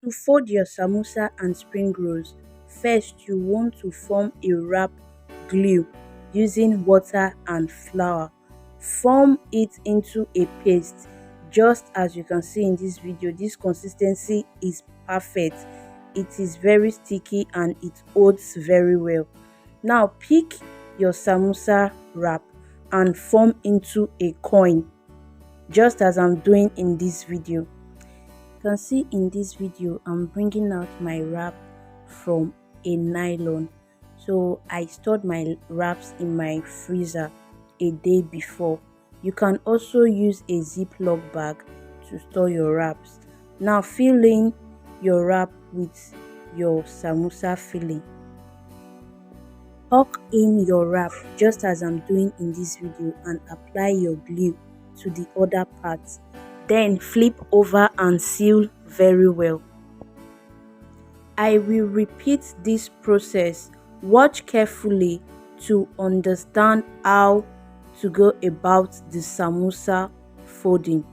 To fold your samosa and spring rolls, first you want to form a wrap glue using water and flour. Form it into a paste just as you can see in this video. This consistency is perfect. It is very sticky and it holds very well. Now pick your samosa wrap and form into a coin just as I'm doing in this video. You can see in this video I'm bringing out my wrap from a nylon. So I stored my wraps in my freezer a day before. You can also use a ziploc bag to store your wraps. Now fill in your wrap with your samosa filling. Tuck in your wrap just as I'm doing in this video and apply your glue to the other parts. Then flip over and seal very well. I will repeat this process. Watch carefully to understand how to go about the samosa folding.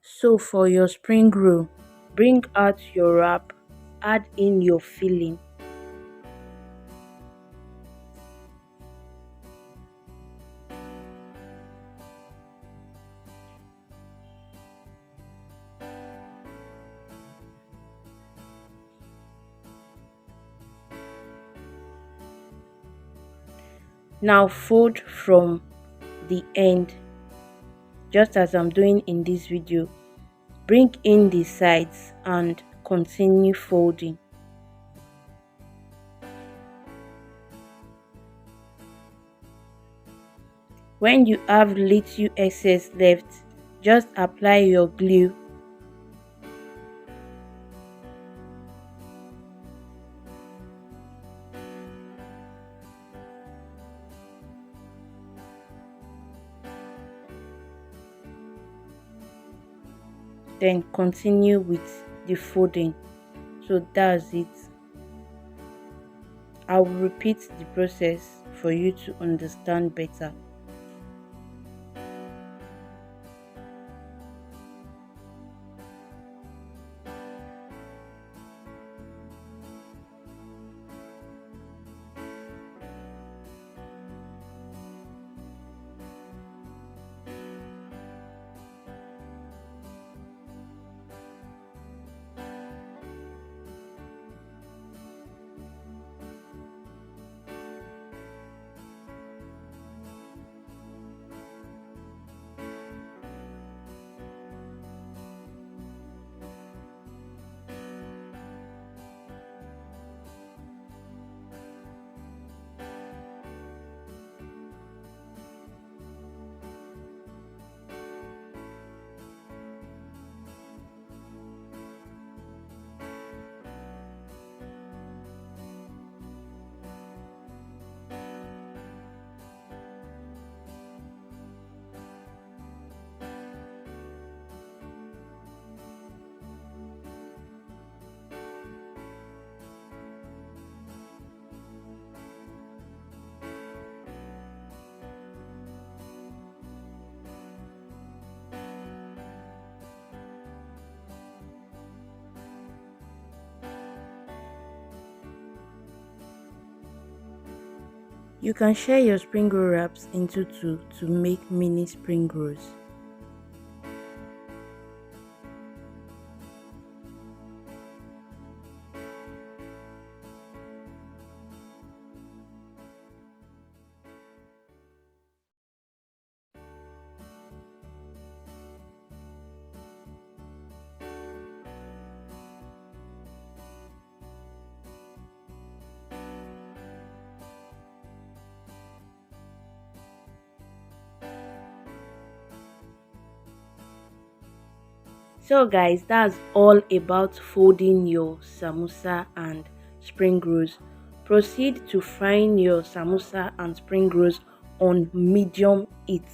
So for your spring roll, bring out your wrap, add in your filling. Now fold from the end just as I'm doing in this video. Bring in the sides and continue folding. When you have little excess left, just apply your glue. Then continue with the folding. So that's it. I will repeat the process for you to understand better. You can share your spring roll wraps into two to make mini spring rolls. So guys, that's all about folding your samosa and spring rolls. Proceed to frying your samosa and spring rolls on medium heat.